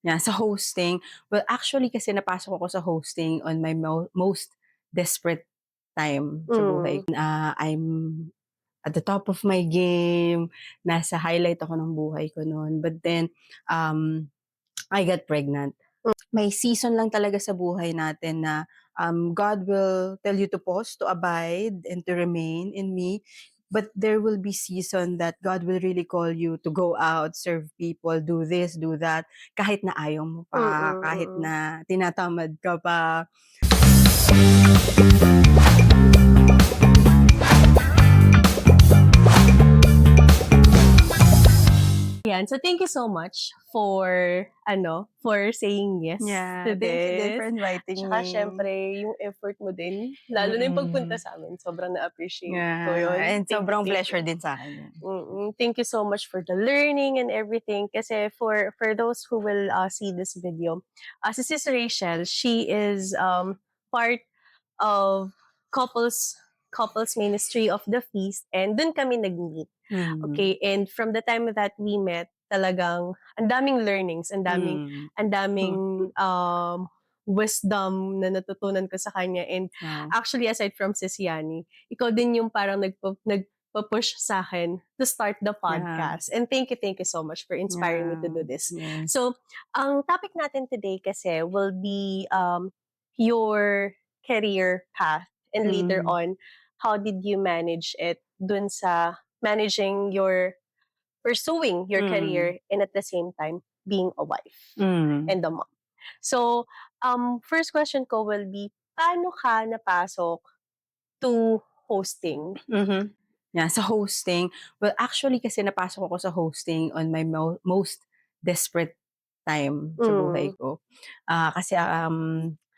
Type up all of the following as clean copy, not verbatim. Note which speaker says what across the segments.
Speaker 1: Yeah, sa hosting, well, actually kasi napasok ako sa hosting on my most desperate time sa buhay.
Speaker 2: Hmm,
Speaker 1: I'm at the top of my game, nasa highlight ako ng buhay ko no'n. But then, I got pregnant. May season lang talaga sa buhay natin na, God will tell you to pause, to abide, and to remain in me. But there will be season that God will really call you to go out, serve people, do this, do that, kahit na ayaw mo
Speaker 2: mm,
Speaker 1: pa, kahit
Speaker 2: mm.
Speaker 1: na tinatamad ka pa.
Speaker 2: 'Yan, so thank you so much for for saying yes
Speaker 1: Yeah,
Speaker 2: to
Speaker 1: thank you din for
Speaker 2: this.
Speaker 1: inviting
Speaker 2: Tsaka
Speaker 1: me.
Speaker 2: siyempre yung effort mo din, lalo na yung pagpunta
Speaker 1: Mm.
Speaker 2: sa'min sobrang na-appreciate ko
Speaker 1: Yeah,
Speaker 2: yun.
Speaker 1: and
Speaker 2: Thank you,
Speaker 1: sobrang
Speaker 2: thank
Speaker 1: pleasure
Speaker 2: you.
Speaker 1: din sa'kin yun.
Speaker 2: Thank you so much for the learning and everything kasi for those who will, see this video, si Sis Rachel, she is, part of couples couples ministry of the feast and dun kami nag-meet.
Speaker 1: Mm.
Speaker 2: Okay, and from the time that we met, talagang ang daming learnings,
Speaker 1: Mm.
Speaker 2: ang daming, wisdom na natutunan ko sa kanya and
Speaker 1: Wow.
Speaker 2: actually aside from Sis Yani, ikaw din yung parang nagpu-push sa'kin to start the
Speaker 1: Yeah,
Speaker 2: podcast and thank you so much for inspiring me to
Speaker 1: yeah,
Speaker 2: do this.
Speaker 1: yes.
Speaker 2: So, ang topic natin today kasi will be, your career path and later
Speaker 1: Mm.
Speaker 2: on, how did you manage it dun sa managing your pursuing your
Speaker 1: Mm.
Speaker 2: career and at the same time being a wife
Speaker 1: Mm.
Speaker 2: and a mom. So, first question ko will be, paano ka napasok to hosting?
Speaker 1: Mhm. Yeah, sa hosting, well, actually kasi napasok ako sa hosting on my most desperate time sa buhay
Speaker 2: Hmm,
Speaker 1: ko. Kasi,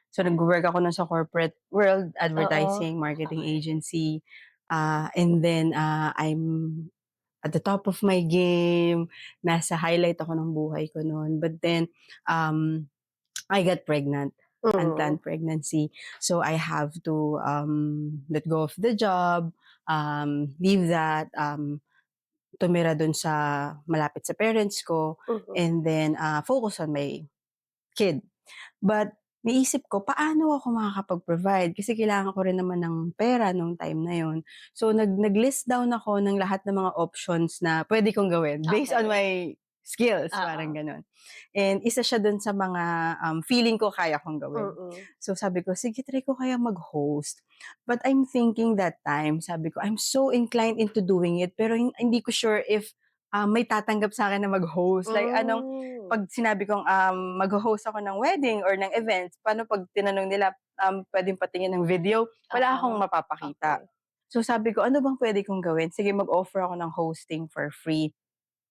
Speaker 1: so nagwo-work ako nun sa corporate world,
Speaker 2: oo,
Speaker 1: advertising, marketing
Speaker 2: okey.
Speaker 1: agency, and then, I'm at the top of my game, nasa highlight ako ng buhay ko no'n. But then, um, I got pregnant,
Speaker 2: Mm,
Speaker 1: unplanned pregnancy. So I have to let go of the job, leave that, tumira dun sa malapit sa parents ko,
Speaker 2: mhm.
Speaker 1: and then focus on my kid. But naisip ko, paano ako makakapag-provide? Kasi kailangan ko rin naman ng pera nung time na yun. So nag-list down ako ng lahat ng mga options na pwede kong gawin based on
Speaker 2: Okey,
Speaker 1: my skills, parang
Speaker 2: oo,
Speaker 1: gano'n. And isa siya dun sa mga, feeling ko kaya kong gawin.
Speaker 2: mm.
Speaker 1: So sabi ko, sige try ko kaya mag-host. But I'm thinking that time, sabi ko, I'm so inclined into doing it pero hindi ko sure if, may tatanggap sa'kin na mag-host. Like anong
Speaker 2: Hmm,
Speaker 1: 'pag sinabi kong, magho-host ako ng wedding or ng events, paano 'pag tinanong nila, puwedeng patingin ng video, wala akong
Speaker 2: oo,
Speaker 1: mapapakita.
Speaker 2: okey.
Speaker 1: So sabi ko, "Ano bang puwede kong gawin? Sige mag-offer ako ng hosting for free."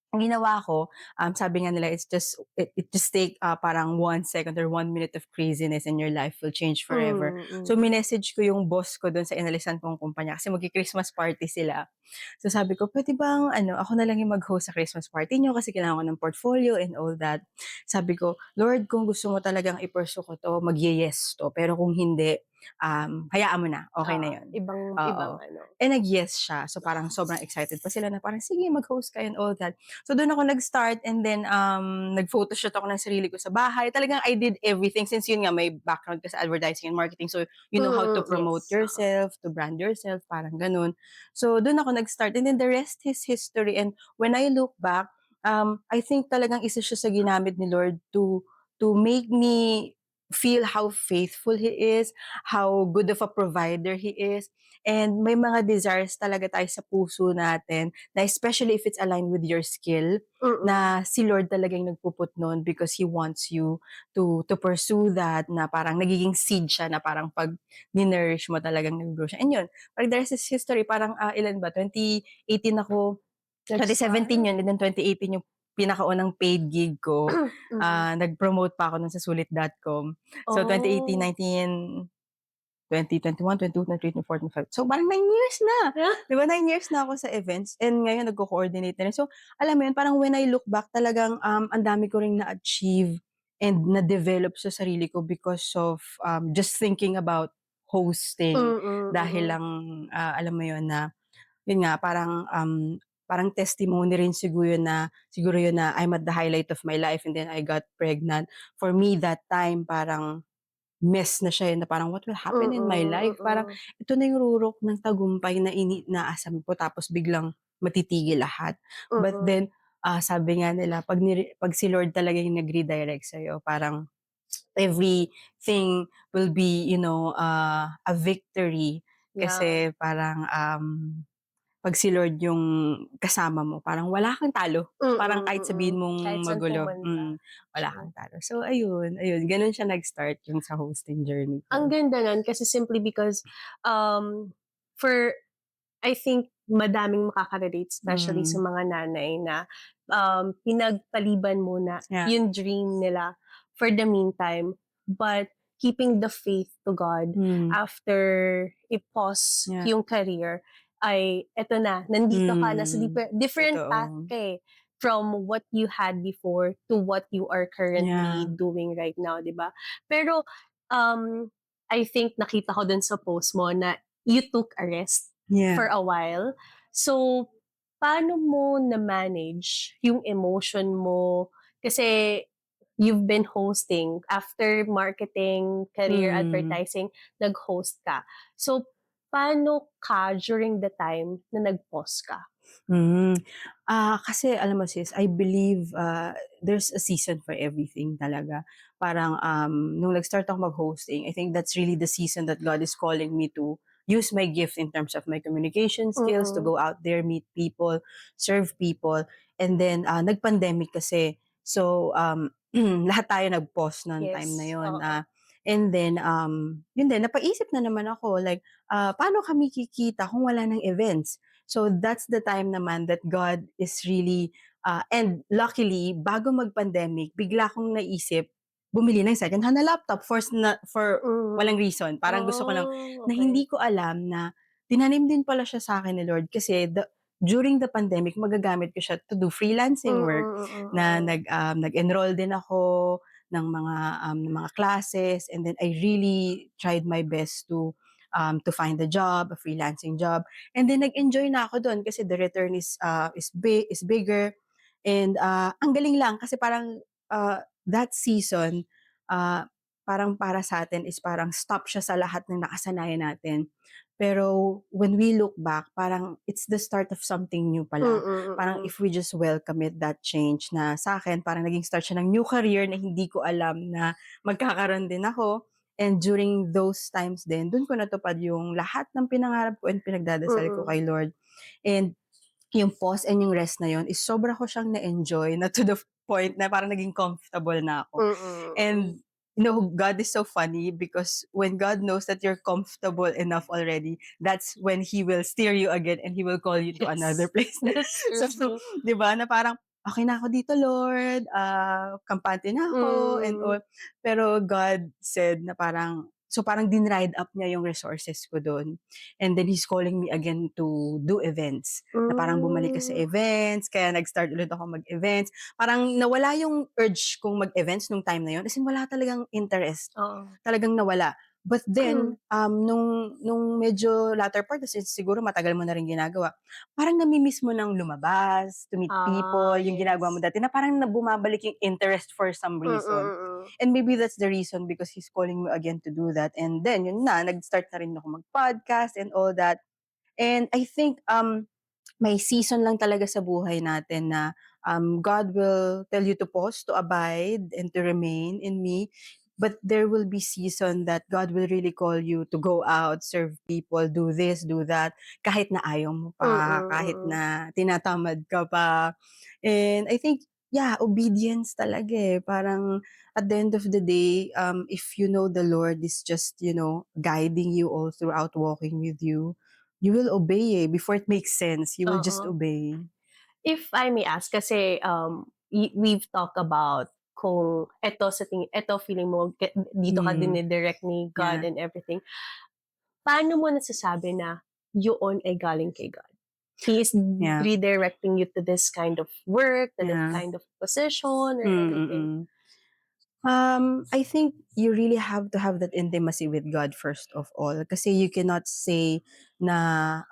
Speaker 1: Ang ginawa ko, sabi nga nila it just take, parang 1 second or 1 minute of craziness and your life will change forever. So
Speaker 2: Mm.
Speaker 1: minessage ko yung boss ko dun sa inalisan kong kumpanya kasi magki-Christmas party sila. So sabi ko, "Puwede bang ano, ako na lang yung mag-host sa Christmas party niyo kasi kailangan ko ng portfolio and all that." Sabi ko, "Lord, kung gusto mo talagang i-pursue ko 'to, magye-yes 'to, pero kung hindi, hayaan mo na, okey na
Speaker 2: Oo,
Speaker 1: 'yun."
Speaker 2: ibang
Speaker 1: Oo.
Speaker 2: ano,
Speaker 1: Eh, nag-yes siya. So, parang sobrang excited pa sila na parang, "Sige mag-host ka," and all that. So, dun ako nag-start and then, nag-photoshoot ako ng sarili ko sa bahay. Talagang I did everything since yun nga may background ka sa advertising and marketing. So, you know how to promote
Speaker 2: yes, oo.
Speaker 1: yourself, to brand yourself, parang gano'n. So, dun ako nag-start and then the rest is history and when I look back, I think talagang isa siya sa ginamit ni Lord to make me feel how faithful He is, how good of a provider He is, and may mga desires talaga tayo sa puso natin na especially if it's aligned with your skill,
Speaker 2: Mm,
Speaker 1: na si Lord talaga yung nagpuput nun because He wants you to pursue that na parang nagiging seed siya na parang 'pag ni-nourish mo talagang nag-grow siya and yun, parang the rest is history parang, ilan ba 2018 ako, 2017
Speaker 2: nag-start?
Speaker 1: yun and then 2018 yung pinakaunang paid gig ko,
Speaker 2: Mhm.
Speaker 1: nag-promote pa ako nun sa sulit.com. So 2018,
Speaker 2: Oh.
Speaker 1: 19, 2021, 22, 23, 24, 25. So parang 9 years na, 'di ba 9 years na ako sa events and ngayon nagko-coordinate na rin. So alam mo yun parang when I look back talagang, ang dami ko ring na-achieve and na-develop sa sarili ko because of, just thinking about hosting.
Speaker 2: Mm,
Speaker 1: Dahil
Speaker 2: mm.
Speaker 1: lang, alam mo yun na yun nga parang, parang testimony rin siguro yun na I'm at the highlight of my life and then I got pregnant. For me that time parang mess na siya, eh, na parang what will happen in my
Speaker 2: Mm,
Speaker 1: life? Parang
Speaker 2: mm,
Speaker 1: ito na yung rurok ng tagumpay na inaasam ko tapos biglang matitigil lahat. But
Speaker 2: mm.
Speaker 1: then, sabi nga nila 'pag si Lord talaga yung nag-redirect sa'yo parang everything will be, a victory.
Speaker 2: Yeah.
Speaker 1: Kasi parang, 'pag si Lord yung kasama mo parang wala kang talo. Parang
Speaker 2: Mm,
Speaker 1: kahit
Speaker 2: mm.
Speaker 1: sabihin
Speaker 2: Kahit
Speaker 1: mong
Speaker 2: saan
Speaker 1: magulo,
Speaker 2: pumunta,
Speaker 1: wala
Speaker 2: true.
Speaker 1: kang talo. So ayun, gano'n siya nag-start yung sa hosting journey
Speaker 2: Ang
Speaker 1: ko.
Speaker 2: ganda nun kasi simply because, for I think madaming makaka-relate especially sa
Speaker 1: Mm,
Speaker 2: mga nanay na, pinagpaliban muna
Speaker 1: yeah,
Speaker 2: yung dream nila for the meantime, but keeping the faith to God
Speaker 1: hmm,
Speaker 2: after i-pause
Speaker 1: yeah,
Speaker 2: yung career ay eto na, nandito ka, nasa different path
Speaker 1: totoo.
Speaker 2: ka, eh, from what you had before to what you are currently
Speaker 1: Yeah,
Speaker 2: doing right now, 'di ba? Pero, um, I think nakita ko dun sa post mo na you took a rest
Speaker 1: yeah,
Speaker 2: for a while. So, paano mo na-manage yung emotion mo? Kasi you've been hosting. After marketing, career
Speaker 1: mm.
Speaker 2: advertising, nag-host ka. So, paano ka during the time na nag-pause ka?
Speaker 1: Hmm. Kasi alam mo sis, I believe, there's a season for everything talaga. Parang, nung nag-start ako mag-hosting, I think that's really the season that God is calling me to use my gift in terms of my communication skills, to
Speaker 2: Mm.
Speaker 1: go out there, meet people, serve people. And then, nag-pandemic kasi. So, lahat tayo nag-pause no'n time na
Speaker 2: Yes,
Speaker 1: 'yun.
Speaker 2: oo.
Speaker 1: And then, yun din, napaisip na naman ako like, paano kami kikita kung wala ng events? So that's the time naman that God is really, and luckily bago mag-pandemic bigla kong naisip bumili ng secondhand na laptop for walang
Speaker 2: Mhm.
Speaker 1: reason. Parang gusto ko lang
Speaker 2: Oh,
Speaker 1: na
Speaker 2: okey.
Speaker 1: hindi ko alam na tinanim din pala siya sa'kin ni Lord kasi during the pandemic magagamit ko siya to do freelancing work na
Speaker 2: Mm.
Speaker 1: nag-enroll din ako ng mga classes and then I really tried my best to find a job, a freelancing job. And then nag-enjoy na ako dun kasi the return is bigger and, ang galing lang kasi parang, that season, ah, parang para sa'tin is parang stop siya sa lahat ng nakasanayan natin. Pero when we look back, parang it's the start of something new pala. Parang
Speaker 2: Mm.
Speaker 1: if we just welcome it, that change na sa'kin parang naging start siya ng new career na hindi ko alam na magkakaroon din ako. And during those times din, dun ko natupad yung lahat ng pinangarap ko and pinagdadasal ko
Speaker 2: Mm.
Speaker 1: kay Lord. And yung pause and yung rest na yun is sobra ko siyang na-enjoy na to the point na parang naging comfortable na ako.
Speaker 2: Mm.
Speaker 1: And God is so funny because when God knows that you're comfortable enough already, that's when He will steer you again and He will call you to another
Speaker 2: Yes,
Speaker 1: place.
Speaker 2: that's
Speaker 1: So,
Speaker 2: true.
Speaker 1: 'di ba, na parang, "Okay na ako dito Lord, kampante na ako and
Speaker 2: Mm.
Speaker 1: all." Pero God said na parang so parang din-ride up niya yung resources ko dun. And then He's calling me again to do events, na parang bumalik ka sa
Speaker 2: Hmm.
Speaker 1: events, kaya nag-start ulit ako mag-events. Parang nawala yung urge kong mag-events nung time na yun, as in wala talagang interest,
Speaker 2: Oo.
Speaker 1: talagang nawala. But then, nung medyo latter part kasi siguro matagal mo na rin ginagawa, parang nami-miss mo ng lumabas, to meet people, yung ginagawa mo
Speaker 2: Yes.
Speaker 1: dati na parang na bumabalik yung interest for some reason.
Speaker 2: Mm.
Speaker 1: And maybe that's the reason because he's calling me again to do that. And then, yun na, nag-start na rin ako mag-podcast and all that. And I think, may season lang talaga sa buhay natin na, God will tell you to pause, to abide, and to remain in me. But there will be season that God will really call you to go out, serve people, do this, do that, kahit na ayaw mo pa, kahit
Speaker 2: Mm.
Speaker 1: na tinatamad ka pa. And I think, yeah, obedience talaga eh. Parang at the end of the day, if you know the Lord is just, guiding you all throughout walking with you will obey, eh, before it makes sense, you will just
Speaker 2: Oo.
Speaker 1: obey.
Speaker 2: If I may ask kasi, we've talked about kung eto feeling mo dito ka
Speaker 1: Mm,
Speaker 2: dine-direct ni God
Speaker 1: yeah,
Speaker 2: and everything. Paano mo nasasabi na yoon ay galing kay God? He is
Speaker 1: yeah,
Speaker 2: redirecting you to this kind of work, to this
Speaker 1: yeah.
Speaker 2: kind of position or
Speaker 1: Mm,
Speaker 2: anything?
Speaker 1: mm. I think you really have to have that intimacy with God first of all. Kasi you cannot say na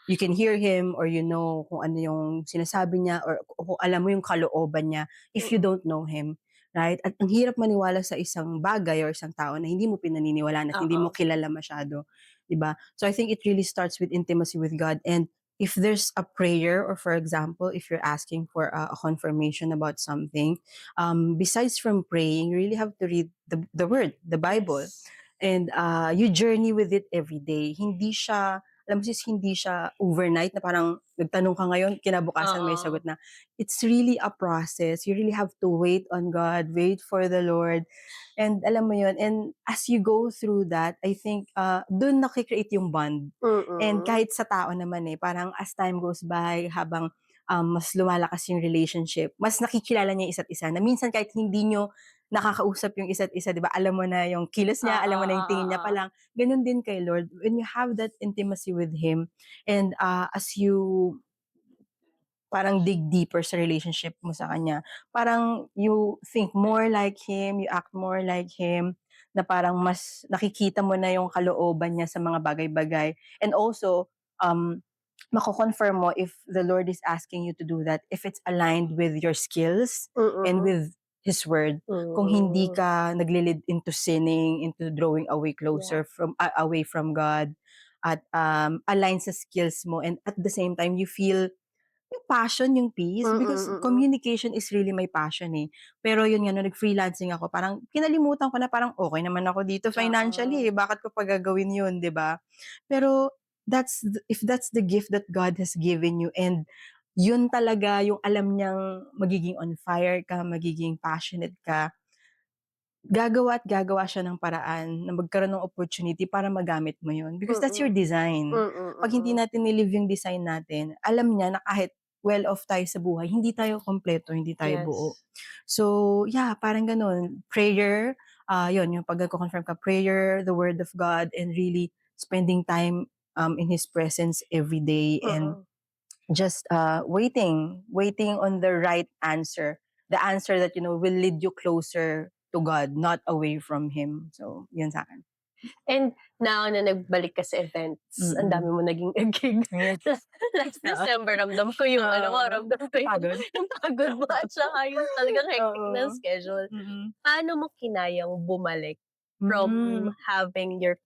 Speaker 1: you can hear Him or you know kung ano yung sinasabi niya or kung alam mo yung kalooban niya if you
Speaker 2: Mm.
Speaker 1: don't know Him. Right? At ang hirap maniwala sa isang bagay or isang tao na hindi mo pinaniniwalaan at hindi mo
Speaker 2: Oo.
Speaker 1: kilala masyado. 'Di ba? So I think it really starts with intimacy with God. And if there's a prayer or for example, if you're asking for a confirmation about something, besides from praying, you really have to read the word, the Bible.
Speaker 2: Yes.
Speaker 1: And you journey with it every day. Hindi siya, alam mo sis, hindi siya overnight na parang nagtanong ka ngayon, kinabukasan may
Speaker 2: Oo.
Speaker 1: sagot na. It's really a process. You really have to wait on God, wait for the Lord. And alam mo yun, and as you go through that, I think dun nakikreate yung bond. And
Speaker 2: Mm.
Speaker 1: kahit sa tao naman parang as time goes by, habang mas lumalakas yung relationship, mas nakikilala niya yung isa't isa na minsan kahit hindi niyo nakakausap yung isa't isa, 'di ba? Alam mo na yung kilos niya, alam
Speaker 2: Oo,
Speaker 1: mo na yung tingin niya pa
Speaker 2: oo.
Speaker 1: lang. Gano'n din kay Lord. When you have that intimacy with Him and as you parang dig deeper sa relationship mo sa kanya, parang you think more like him, you act more like him, na parang mas nakikita mo na yung kalooban niya sa mga bagay-bagay. And also, mako-confirm mo if the Lord is asking you to do that, if it's aligned with your skills and
Speaker 2: Mm.
Speaker 1: with His word. Kung hindi
Speaker 2: Hmm.
Speaker 1: ka nagle-lead into sinning, into drawing away
Speaker 2: Yeah.
Speaker 1: closer from away from God, at align sa skills mo, and at the same time you feel yung passion, yung peace,
Speaker 2: Mm,
Speaker 1: because
Speaker 2: mm.
Speaker 1: communication is really my passion, eh. Pero yun nga, nung nag-freelancing ako, parang kinalimutan ko na parang okey naman ako dito financially,
Speaker 2: Oo.
Speaker 1: eh, bakit ko pa gagawin yun, 'di ba? Pero if that's the gift that God has given you and yun talaga yung alam niyang magiging on fire ka, magiging passionate ka, gagawa at gagawa siya ng paraan na magkaroon ng opportunity para magamit mo yun, because that's your
Speaker 2: Mm.
Speaker 1: design.
Speaker 2: Mm,
Speaker 1: 'Pag hindi
Speaker 2: mm.
Speaker 1: natin ni-live yung design natin, alam niya na kahit well off tayo sa buhay, hindi tayo kumpleto, hindi tayo buo.
Speaker 2: Yes.
Speaker 1: So, yeah, parang gano'n. Prayer, yun yung 'pag nagko-confirm ka, prayer, the word of God, and really spending time, in His presence every day, and
Speaker 2: Mm.
Speaker 1: just, waiting on the right answer. The answer that, will lead you closer to God, not away from Him. So, yun sa'kin.
Speaker 2: And now na nagbalik ka sa events, ang
Speaker 1: Mm.
Speaker 2: dami mo naging gig.
Speaker 1: Yes,
Speaker 2: Last
Speaker 1: oo.
Speaker 2: December ramdam ko yung ano mo,
Speaker 1: Oo.
Speaker 2: ramdam ko yung
Speaker 1: Pagod.
Speaker 2: yung pagod mo at saka yung talagang hectic ng
Speaker 1: Oo.
Speaker 2: schedule.
Speaker 1: Mm.
Speaker 2: Paano mo kinayang bumalik from
Speaker 1: Hmm.
Speaker 2: having your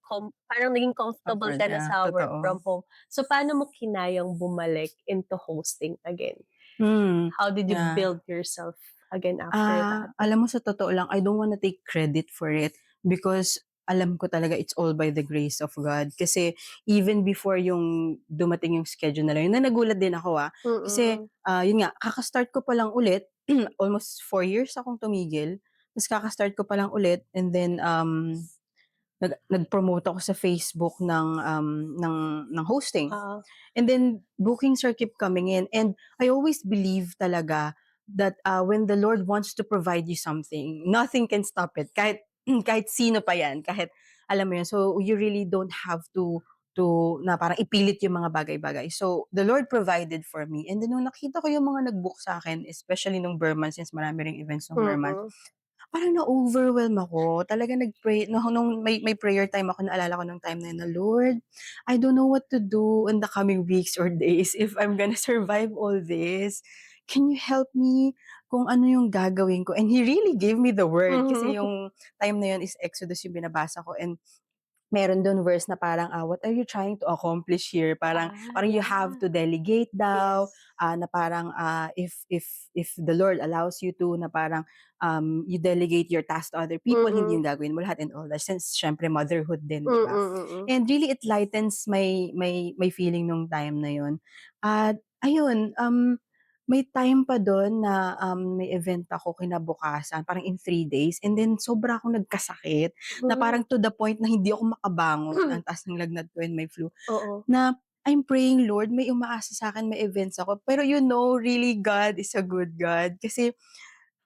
Speaker 2: parang naging comfortable
Speaker 1: Comfort,
Speaker 2: ka na
Speaker 1: yeah,
Speaker 2: sa work
Speaker 1: totoo.
Speaker 2: from home. So, paano mo kinayang bumalik into hosting again?
Speaker 1: Hmm,
Speaker 2: How did you
Speaker 1: yeah.
Speaker 2: build yourself again after that?
Speaker 1: Alam mo sa totoo lang, I don't wanna take credit for it because alam ko talaga it's all by the grace of God. Kasi even before yung dumating yung schedule na yun, na nagulat din ako, kasi,
Speaker 2: Mm.
Speaker 1: yun nga, kaka-start ko pa lang ulit, almost 4 years akong tumigil, ta's kaka-start ko pa lang ulit, and then, nag-promote ako sa Facebook ng hosting.
Speaker 2: Oo.
Speaker 1: And then bookings are keep coming in, and I always believe talaga that when the Lord wants to provide you something, nothing can stop it. Kahit kahit sino pa 'yan, kahit alam mo 'yun. So you really don't have to na parang ipilit yung mga bagay-bagay. So the Lord provided for me, and then nung nakita ko yung mga nag-book sa'kin, especially nung Burman, since marami ring events nung Burman,
Speaker 2: Mm.
Speaker 1: parang na-overwhelm ako. Talagang nag-pray nung may prayer time ako, naalala ko nung time na yun na, "Lord, I don't know what to do in the coming weeks or days if I'm gonna survive all this. Can you help me kung ano yung gagawin ko?" And He really gave me the word, kasi
Speaker 2: Mhm.
Speaker 1: yung time na yun is Exodus yung binabasa ko, and meron dun verse na parang, "What are you trying to accomplish here?" Parang parang you have
Speaker 2: Yeah.
Speaker 1: to delegate daw,
Speaker 2: Yes.
Speaker 1: na parang, if the Lord allows you to, na parang, you delegate your task to other people, hindi
Speaker 2: Mm.
Speaker 1: yung gagawin mo lahat and all that. Since siyempre motherhood din, 'di
Speaker 2: Mm,
Speaker 1: ba?
Speaker 2: mm.
Speaker 1: And really it lightens my feeling nung time na yun. At ayun, may time pa dun na, may event ako kinabukasan, parang in 3 days, and then sobra akong nagkasakit. Na
Speaker 2: Hmm.
Speaker 1: parang to the point na hindi ako makabangon, ang taas ng lagnat ko and may flu,
Speaker 2: Oo.
Speaker 1: na I'm praying, "Lord, may umaasa sa'kin, may events ako." Pero really God is a good God, kasi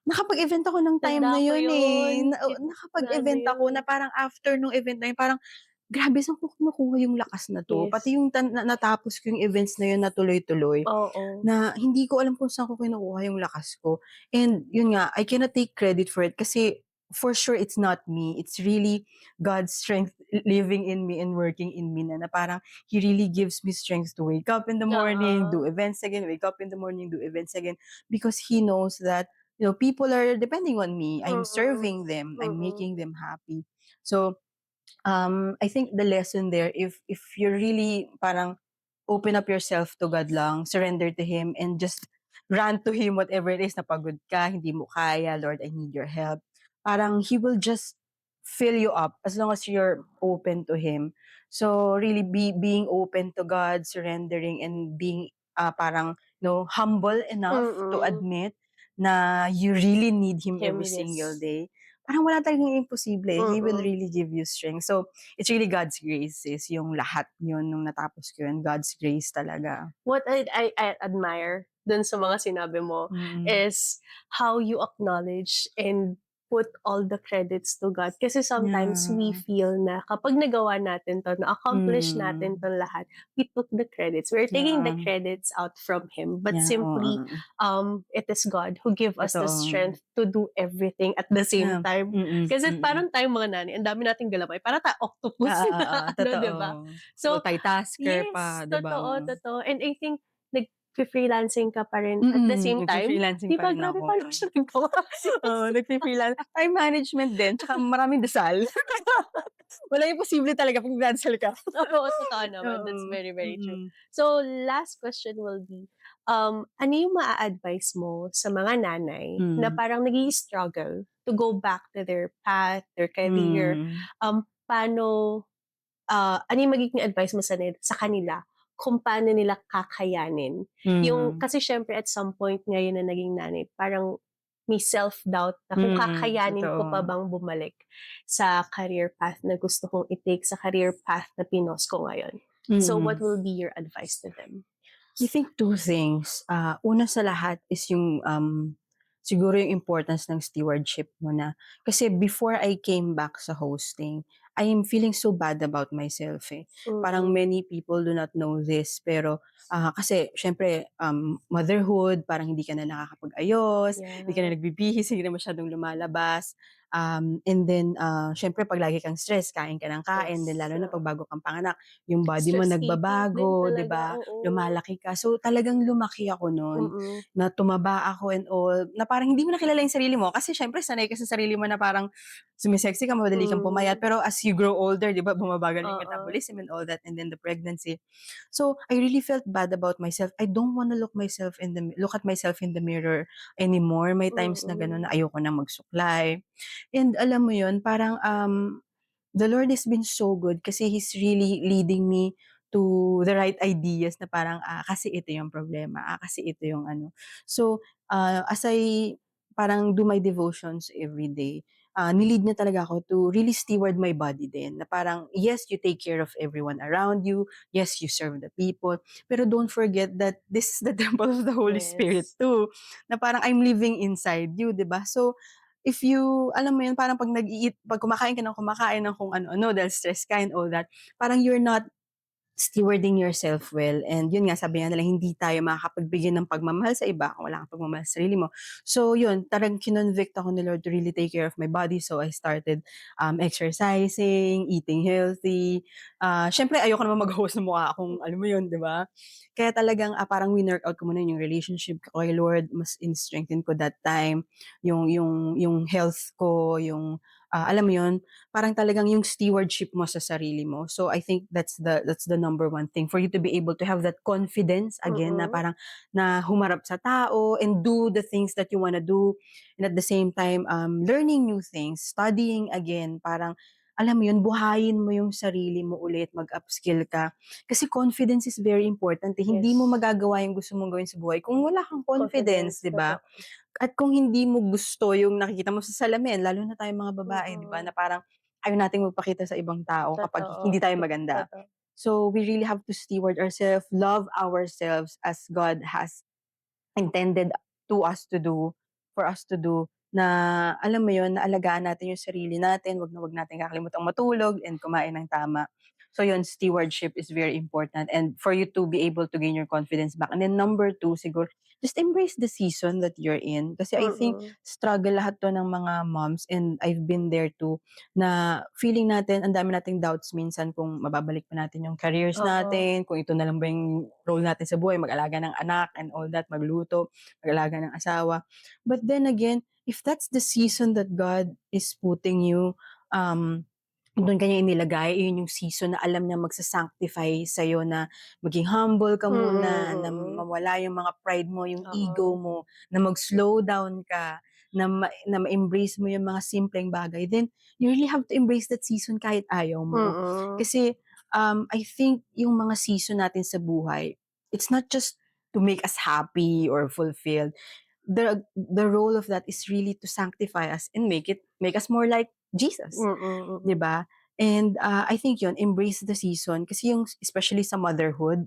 Speaker 1: nakapag-event ako ng time
Speaker 2: Tanda
Speaker 1: na
Speaker 2: ko
Speaker 1: yun,
Speaker 2: yun,
Speaker 1: eh.
Speaker 2: na ano
Speaker 1: Nakapag-event ako
Speaker 2: yun.
Speaker 1: na parang after nung event na yun, parang, "Grabe, saan ko kinukuha yung lakas na 'to?" Pati
Speaker 2: Yes.
Speaker 1: yung natapos ko yung events na yun na tuloy-tuloy,
Speaker 2: Oo.
Speaker 1: na hindi ko alam kung saan ko kinukuha yung lakas ko. And yun nga, I cannot take credit for it kasi for sure it's not me. It's really God's strength living in me and working in me na parang He really gives me strength to wake up in the morning,
Speaker 2: Oo.
Speaker 1: do events again, wake up in the morning, do events again, because He knows that, people are depending on me. I'm
Speaker 2: Mm,
Speaker 1: serving them. I'm
Speaker 2: mm.
Speaker 1: making them happy. So, I think the lesson there, if you're really parang open up yourself to God lang, surrender to Him, and just rant to Him whatever it is na pagod ka, hindi mo kaya, Lord, I need your help. Parang He will just fill you up as long as you're open to Him. So really being open to God, surrendering, and being parang humble enough to
Speaker 2: Mm.
Speaker 1: admit na you really need Him
Speaker 2: Him,
Speaker 1: every single
Speaker 2: yes.
Speaker 1: day. Parang wala talagang imposible. He will
Speaker 2: Mm.
Speaker 1: really give you strength. So, it's really God's grace is yung lahat yun nung natapos ko yun, God's grace talaga.
Speaker 2: What I admire dun sa mga sinabi mo
Speaker 1: Mm.
Speaker 2: is how you acknowledge and put all the credits to God. Kasi sometimes we
Speaker 1: Yeah.
Speaker 2: feel na kapag nagawa natin 'to, na-accomplish natin
Speaker 1: Mm.
Speaker 2: 'tong lahat, we took the credits. We're taking the
Speaker 1: Yeah.
Speaker 2: credits out from Him, but
Speaker 1: Yeah,
Speaker 2: simply,
Speaker 1: oo.
Speaker 2: it is God who give us the
Speaker 1: Totoo.
Speaker 2: strength to do everything at the same
Speaker 1: Yeah.
Speaker 2: time.
Speaker 1: Mm,
Speaker 2: Kasi
Speaker 1: mm.
Speaker 2: parang tayong mga nanay, ang dami nating galamay, para tayong octopus
Speaker 1: Oo,
Speaker 2: na
Speaker 1: oo,
Speaker 2: ano, 'di
Speaker 1: totoo.
Speaker 2: ba? So
Speaker 1: Multitasker
Speaker 2: yes,
Speaker 1: pa, 'di ba?
Speaker 2: totoo, totoo. And I think nagfi-freelancing ka pa rin at the same time.
Speaker 1: Nagfi-freelancing
Speaker 2: 'Di
Speaker 1: pa
Speaker 2: ba
Speaker 1: rin
Speaker 2: grabe
Speaker 1: ako.
Speaker 2: paano mo siya nagawa?
Speaker 1: Oo, nagfi-freelance. Time management din, tsaka maraming dasal. Walang imposible talaga 'pag nagdadasal ka.
Speaker 2: Oo, totoo naman. That's
Speaker 1: Oo,
Speaker 2: very, very true.
Speaker 1: mm.
Speaker 2: So, last question will be, ano yung maa-advice mo sa mga nanay na
Speaker 1: Hmm.
Speaker 2: parang nag-i-struggle to go back to their path, their career?
Speaker 1: Hmm.
Speaker 2: Paano, ano yung magiging advice mo sa kanila kung paano nila kakayanin? Yung
Speaker 1: Hmm.
Speaker 2: kasi siyempre at some point ngayon na naging nanay, parang may self-doubt na kung kakayanin ko pa
Speaker 1: Totoo.
Speaker 2: bang bumalik sa career path na gusto kong i-take, sa career path na pinost ko ngayon. So what
Speaker 1: Mm.
Speaker 2: will be your advice to them?
Speaker 1: I think two things. Una sa lahat is yung, siguro yung importance ng stewardship mo na. Kasi before I came back sa hosting, I am feeling so bad about myself eh. Parang
Speaker 2: Mm,
Speaker 1: many people do not know this, pero kasi syempre, motherhood, parang hindi ka na nakakapag-ayos, hindi ka
Speaker 2: yeah.
Speaker 1: na nagbibihis, hindi na masyadong lumalabas. And then, syempre pag lagi kang stress, kain ka ng kain, then
Speaker 2: Yes,
Speaker 1: lalo na pag
Speaker 2: oo.
Speaker 1: bago kang panganak, yung body mo
Speaker 2: Stress eater din
Speaker 1: nagbabago, 'di
Speaker 2: talaga,
Speaker 1: ba?
Speaker 2: oo.
Speaker 1: Lumalaki ka. So, talagang lumaki ako nun,
Speaker 2: Mm,
Speaker 1: na tumaba ako and all, na parang hindi mo na kilala yung sarili mo. Kasi siyempre sanay ka sa sarili mo na parang sumisexy ka, madali kang pumayat.
Speaker 2: mm,
Speaker 1: Pero as you grow older, 'di ba, bumabagal yung
Speaker 2: oo.
Speaker 1: metabolism and all that, and then the pregnancy. So, I really felt bad about myself. I don't wanna look at myself in the mirror anymore. May times na gano'n
Speaker 2: Mm,
Speaker 1: na ayoko na magsuklay. And alam mo yun, parang, the Lord has been so good kasi He's really leading me to the right ideas na parang, kasi ito yung problema, kasi ito yung ano. So, as I parang do my devotions every day, ni-lead niya talaga ako to really steward my body din, na parang, yes, you take care of everyone around you, yes, you serve the people, pero don't forget that this is the temple of the Holy Spirit
Speaker 2: yes.
Speaker 1: too, na parang I'm living inside you, 'di ba? So, if you alam mo yun, parang 'pag kumakain ka ng kumakain ng kung ano-ano dahil stress ka and all that, parang you're not stewarding yourself well, and yun nga sabi nga nila hindi tayo makakapagbigay ng pagmamahal sa iba kung wala kang pagmamahal sa sarili mo. So yun, talagang kinonvict ako ni Lord to really take care of my body, so I started, exercising, eating healthy. Siyempre ayoko naman mag-host ng mukha akong alam mo yun, 'di ba? Kaya talagang, parang winorkout ko muna yung relationship ko kay Lord, mas in-strengthen ko that time, yung health ko, yung, alam mo yun, parang talagang yung stewardship mo sa sarili mo. So I think that's the number one thing for you to be able to have that confidence again na
Speaker 2: Mm,
Speaker 1: parang na humarap sa tao and do the things that you wanna do, and at the same time, learning new things, studying again, parang alam mo yun, buhayin mo yung sarili mo ulit, mag-upskill ka. Kasi confidence is very important eh. Hindi mo
Speaker 2: yes.
Speaker 1: magagawa yung gusto mong gawin sa buhay kung wala kang confidence,
Speaker 2: Confidence,
Speaker 1: 'di ba?
Speaker 2: totoo.
Speaker 1: At kung hindi mo gusto yung nakikita mo sa salamin, lalo na tayong mga babae, 'di ba,
Speaker 2: Mm,
Speaker 1: na parang ayaw nating magpakita sa ibang tao kapag hindi
Speaker 2: totoo.
Speaker 1: tayo maganda.
Speaker 2: Totoo.
Speaker 1: So, we really have to steward ourselves, love ourselves as God has intended to us to do, for us to do, na alam mo yun, na alagaan natin yung sarili natin, wag natin kakalimutang matulog and kumain ng tama. So yun, stewardship is very important and for you to be able to gain your confidence back. And then number two, siguro just embrace the season that you're in. Kasi I think
Speaker 2: Mm.
Speaker 1: struggle lahat 'to ng mga moms, and I've been there too, na feeling natin ang dami nating doubts minsan kung mababalik pa natin yung careers
Speaker 2: Oo.
Speaker 1: natin, kung ito na lang ba yung role natin sa buhay, mag-alaga ng anak and all that, magluto, mag-alaga ng asawa. But then again, if that's the season that God is putting you, dun ka niya inilagay, yun yung season na alam niya magsa-sanctify sa'yo, na maging humble ka
Speaker 2: Mm,
Speaker 1: muna, na
Speaker 2: mm.
Speaker 1: mawala yung mga pride mo, yung ego
Speaker 2: Oo.
Speaker 1: mo, na mag-slow down ka, na ma-embrace mo yung mga simpleng bagay, then you really have to embrace that season kahit ayaw mo.
Speaker 2: Mm.
Speaker 1: Kasi, I think yung mga season natin sa buhay, it's not just to make us happy or fulfilled. The role of that is really to sanctify us and make us more like Jesus.
Speaker 2: Mm,
Speaker 1: 'Di
Speaker 2: mm.
Speaker 1: ba? And, I think yun, embrace the season kasi yung especially sa motherhood,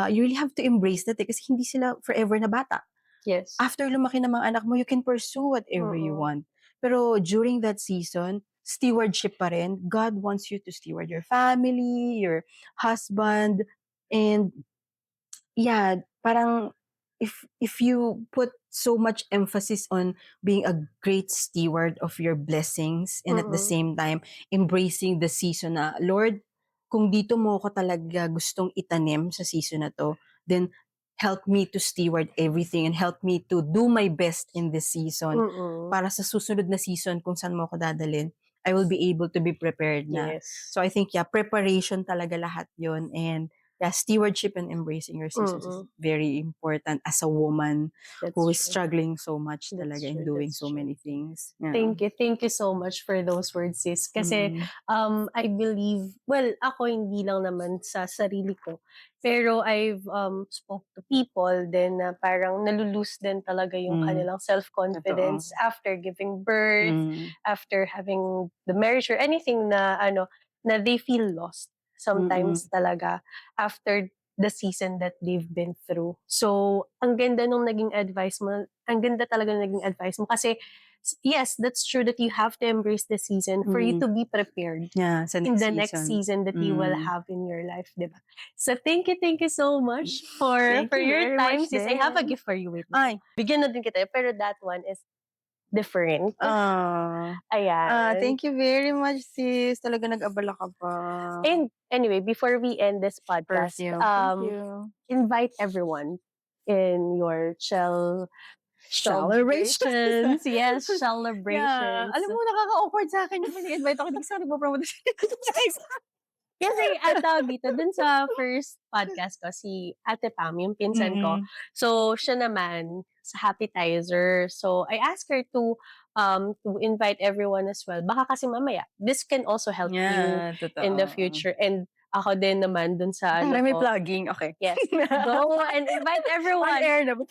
Speaker 1: you really have to embrace that, kasi hindi sila forever na bata.
Speaker 2: Yes.
Speaker 1: After lumaki ng mga anak mo, you can pursue whatever you
Speaker 2: Mm.
Speaker 1: want. Pero during that season, stewardship pa rin. God wants you to steward your family, your husband, and yeah, parang if you put so much emphasis on being a great steward of your blessings, and at the
Speaker 2: Mm.
Speaker 1: same time embracing the season na, Lord, kung dito mo ko talaga gustong itanim sa season na 'to, then help me to steward everything and help me to do my best in this season
Speaker 2: Mm.
Speaker 1: para sa susunod na season kung saan mo ako dadalhin, I will be able to be prepared na.
Speaker 2: Yes.
Speaker 1: So I think, yeah, preparation talaga lahat 'yun, and yeah, stewardship and embracing your seasons is
Speaker 2: Mm.
Speaker 1: very important as a woman
Speaker 2: That's
Speaker 1: who is
Speaker 2: true.
Speaker 1: struggling so much
Speaker 2: That's
Speaker 1: talaga in
Speaker 2: true,
Speaker 1: doing
Speaker 2: that's
Speaker 1: so
Speaker 2: true.
Speaker 1: many things. Yeah.
Speaker 2: Thank you. Thank you so much for those words, sis. Kasi,
Speaker 1: Mm.
Speaker 2: I believe, well, ako hindi lang naman sa sarili ko, pero I've spoke to people then na parang nalulose din talaga yung
Speaker 1: Hmm,
Speaker 2: kanilang
Speaker 1: totoo.
Speaker 2: self-confidence after giving birth,
Speaker 1: Hmm,
Speaker 2: after having the marriage or anything na ano, na they feel lost
Speaker 1: mm.
Speaker 2: sometimes talaga after the season that they've been through. So, ang ganda nung naging advice mo, ang ganda talaga ng naging advice mo kasi yes, that's true that you have to embrace the season for you
Speaker 1: Mm.
Speaker 2: to be prepared
Speaker 1: Yeah, sa
Speaker 2: in
Speaker 1: next
Speaker 2: the next
Speaker 1: season.
Speaker 2: season that you will
Speaker 1: Hmm.
Speaker 2: have in your life, 'di ba? So thank you so much
Speaker 1: Thank
Speaker 2: for
Speaker 1: you
Speaker 2: your
Speaker 1: very
Speaker 2: time,
Speaker 1: much
Speaker 2: sis. I have a
Speaker 1: din.
Speaker 2: gift for you. Wait lang.
Speaker 1: Ay,
Speaker 2: Bigyan na din kita, pero that one is different.
Speaker 1: ah.
Speaker 2: Ayan.
Speaker 1: Thank you very much, sis. Talaga nag-abala ka pa.
Speaker 2: And anyway, before we end this podcast,
Speaker 1: Perfume. Thank you.
Speaker 2: invite everyone in your
Speaker 1: Celebrations.
Speaker 2: celebrations. Yes,
Speaker 1: Yeah,
Speaker 2: celebrations.
Speaker 1: alam mo nakaka-awkward sa'kin yung ini-invite ako, 'di kasi ako nagpo-promote
Speaker 2: Kasi ang tawag dito, dun sa first podcast ko, si Ate Pam, yung pinsan ko.
Speaker 1: Mm.
Speaker 2: So, siya naman sa Happytizer. So, I asked her to invite everyone as well. Baka kasi mamaya, this can also help you
Speaker 1: Yeah,
Speaker 2: in the
Speaker 1: totoo.
Speaker 2: future. And ako din naman dun sa ano
Speaker 1: Ay, may
Speaker 2: ko.
Speaker 1: plugging, okey.
Speaker 2: Yes, go and invite
Speaker 1: On
Speaker 2: everyone.
Speaker 1: air na ba?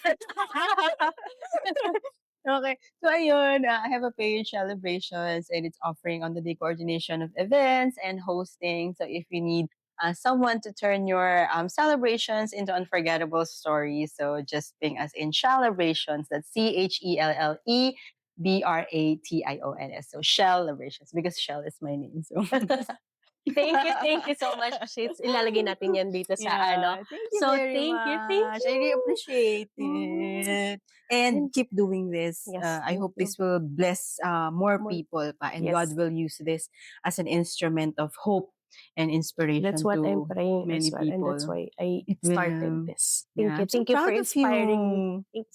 Speaker 1: Okay. So ayun, I have a page, Celebrations, and it's offering on the day coordination of events and hosting. So if you need someone to turn your celebrations into unforgettable stories, so just ping us in Celebrations. That's CHELLEBRATIONS. So Celebrations, because Shell is my name. So
Speaker 2: Thank you so much, Shits. Ilalagay natin yan dito sa ano.
Speaker 1: yeah, thank you
Speaker 2: So,
Speaker 1: very
Speaker 2: thank
Speaker 1: much. I really
Speaker 2: you.
Speaker 1: appreciate
Speaker 2: Mm.
Speaker 1: it. And
Speaker 2: And
Speaker 1: keep doing this.
Speaker 2: yes,
Speaker 1: I
Speaker 2: thank
Speaker 1: hope
Speaker 2: you.
Speaker 1: this will bless more
Speaker 2: More,
Speaker 1: people pa, and God
Speaker 2: yes,
Speaker 1: will use this as an instrument of hope and
Speaker 2: that's
Speaker 1: inspiration
Speaker 2: what I'm
Speaker 1: to
Speaker 2: praying as
Speaker 1: many
Speaker 2: well. And that's
Speaker 1: people.
Speaker 2: why I
Speaker 1: It
Speaker 2: started
Speaker 1: will.
Speaker 2: this.
Speaker 1: Yeah, I'm so
Speaker 2: Thank you for
Speaker 1: proud of
Speaker 2: inspiring me.
Speaker 1: you.
Speaker 2: Thank